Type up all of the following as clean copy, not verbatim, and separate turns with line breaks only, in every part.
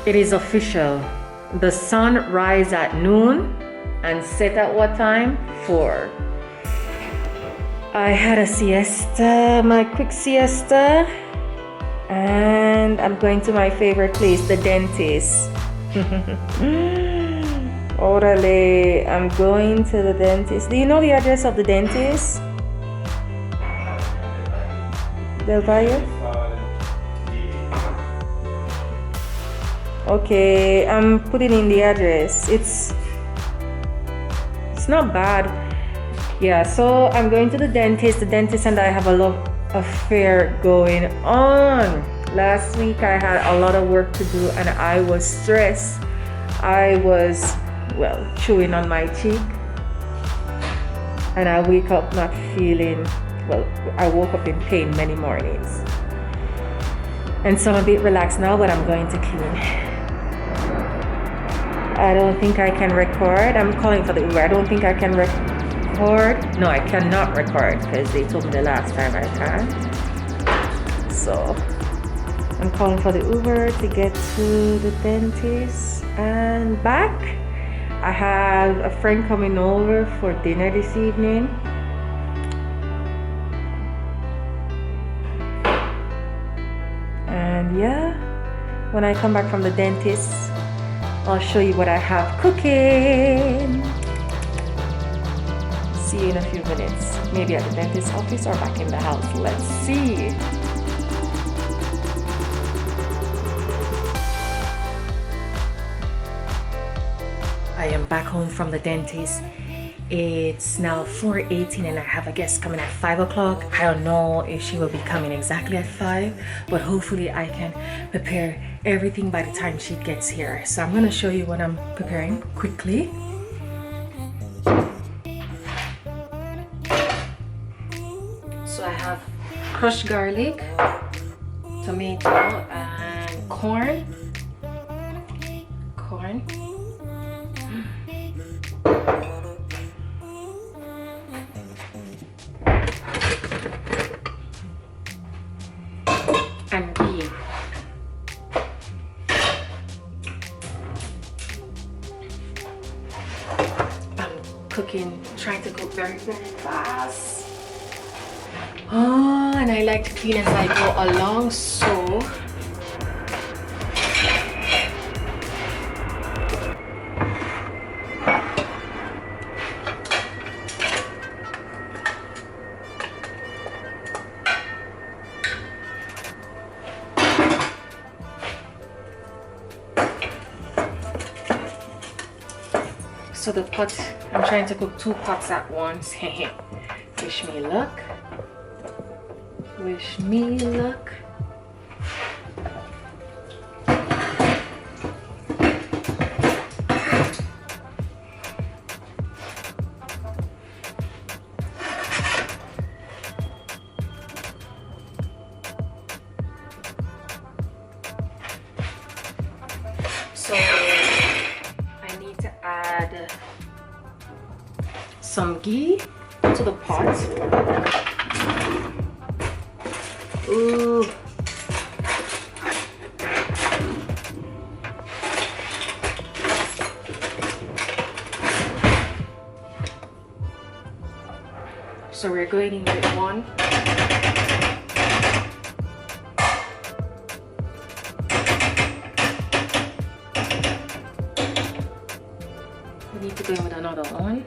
It is official. The sun rise at noon and set at what time? 4. I had a siesta, my quick siesta, and I'm going to my favorite place, the dentist. Orale, I'm going to the dentist. Do you know the address of the dentist? Del Valle? Okay, I'm putting in the address. It's not bad. Yeah, so I'm going to the dentist. The dentist and I have a love affair going on. Last week I had a lot of work to do and I was stressed. I was, chewing on my cheek. And I wake up not feeling, I woke up in pain many mornings. And so I'm a bit relaxed now, but I'm going to clean. I don't think I can record. I'm calling for the Uber. I don't think I can record. No, I cannot record because they told me the last time I can. So I'm calling for the Uber to get to the dentist and back. I have a friend coming over for dinner this evening. And yeah, when I come back from the dentist, I'll show you what I have cooking. See you in a few minutes. Maybe at the dentist's office or back in the house. Let's see. I am back home from the dentist. It's now 4:18 and I have a guest coming at 5 o'clock. I don't know if she will be coming exactly at 5, but hopefully I can prepare everything by the time she gets here. So I'm going to show you what I'm preparing quickly. So I have crushed garlic, tomato, and corn. And beef. I'm cooking, trying to cook very, very fast. Oh, and I like to clean as I go along, so the pot, I'm trying to cook 2 pots at once. Wish me luck. Wish me luck. So I need to add some ghee to the pot. Ooh. So we're going in with 1. We need to go in with another 1.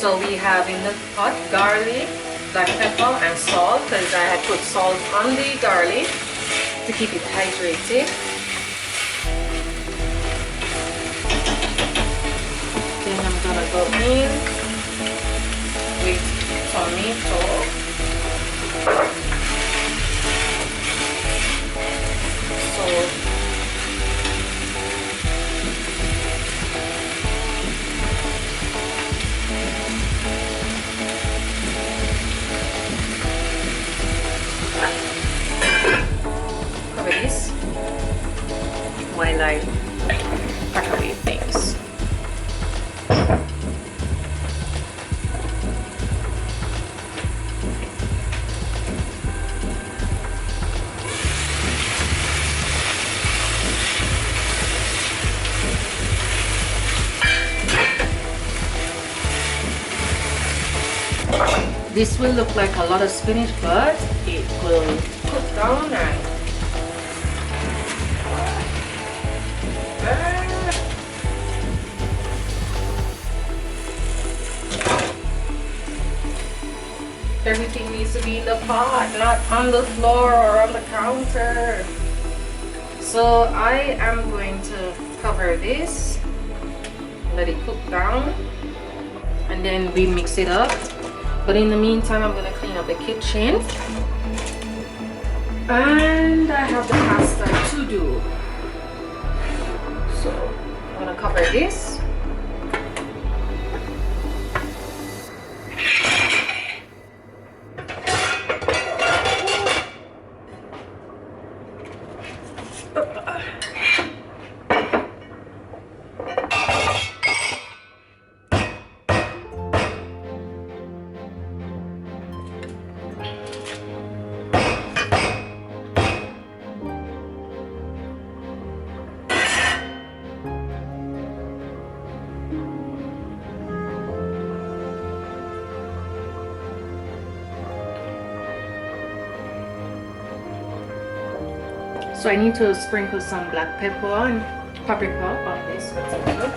So we have in the pot garlic, black pepper, and salt, because I had put salt on the garlic to keep it hydrated. Then I'm gonna go in with tomato. Salt. Cover this while I pack away things. This will look like a lot of spinach, but it will cook down and everything needs to be in the pot, not on the floor or on the counter. So I am going to cover this, let it cook down, and then we mix it up. But in the meantime, I'm going to clean up the kitchen. And I have the pasta to do. So I'm going to cover this. So I need to sprinkle some black pepper and paprika on this potato.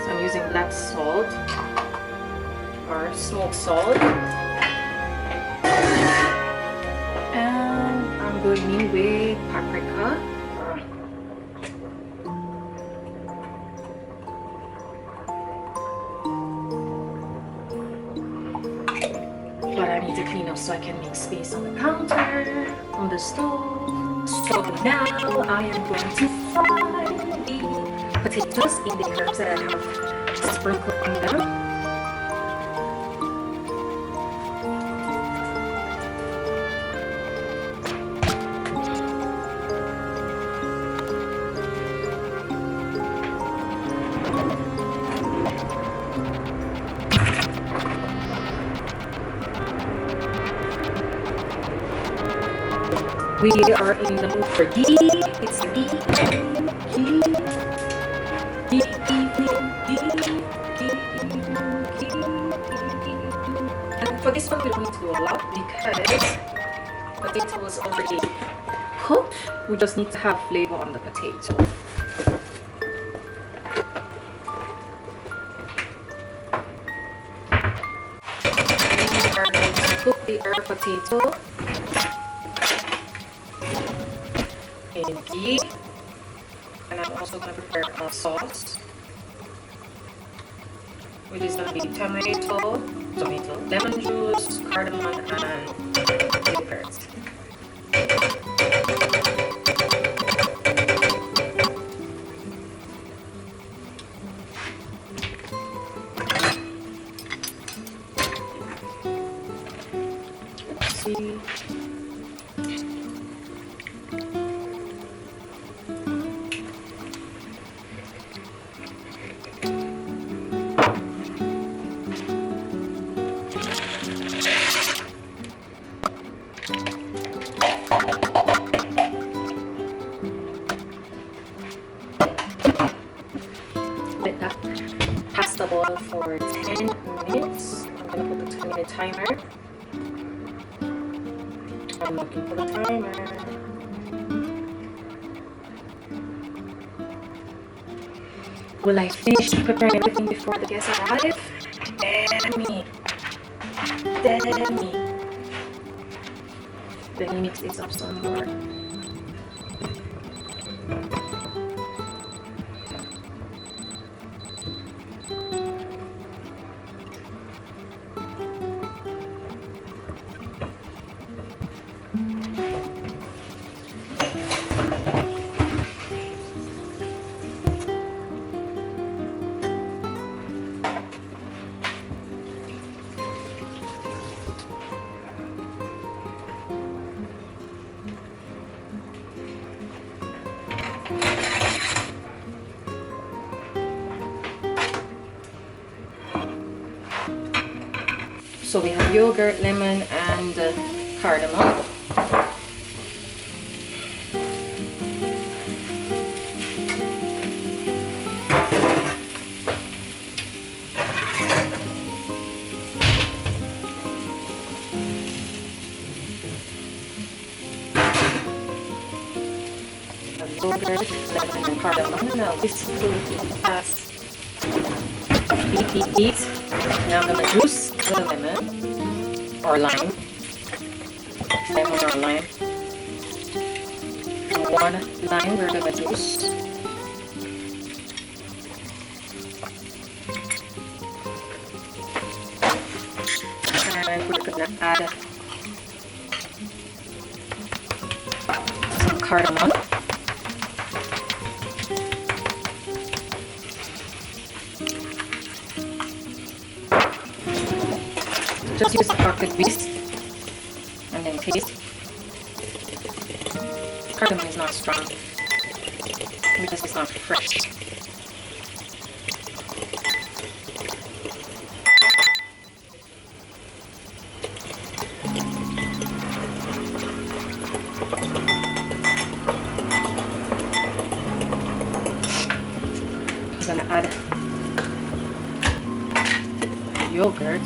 So I'm using black salt or smoked salt, and I'm going in with paprika. But I need to clean up so I can make space on the counter, on the stove. So now I am going to fry the potatoes in the herbs that I have sprinkled on them. We are in the mood for ghee. It's ghee. And for this one, we don't need to do a lot because potato is already cooked. We just need to have flavor on the potato. We are going to cook the herb potato in ghee, and I'm also going to prepare a sauce, which is going to be tomato, lemon juice, cardamom, and peppers. Let's see. for 10 minutes. I'm going to put the 10-minute timer. I'm looking for the timer. Will I finish preparing everything before the guests arrive? Damn me. Damn me. Let me mix this up some more. So we have yogurt, lemon, and cardamom. Yogurt, lemon, and cardamom. Now this will pass. Heat. Now I'm gonna juice the lemon or lime. Lemon or lime. 1 lime we're gonna juice. And we're gonna add some cardamom. Just use the chocolate whisk and then taste. Cardamom is not strong because it's not fresh. I'm gonna add yogurt.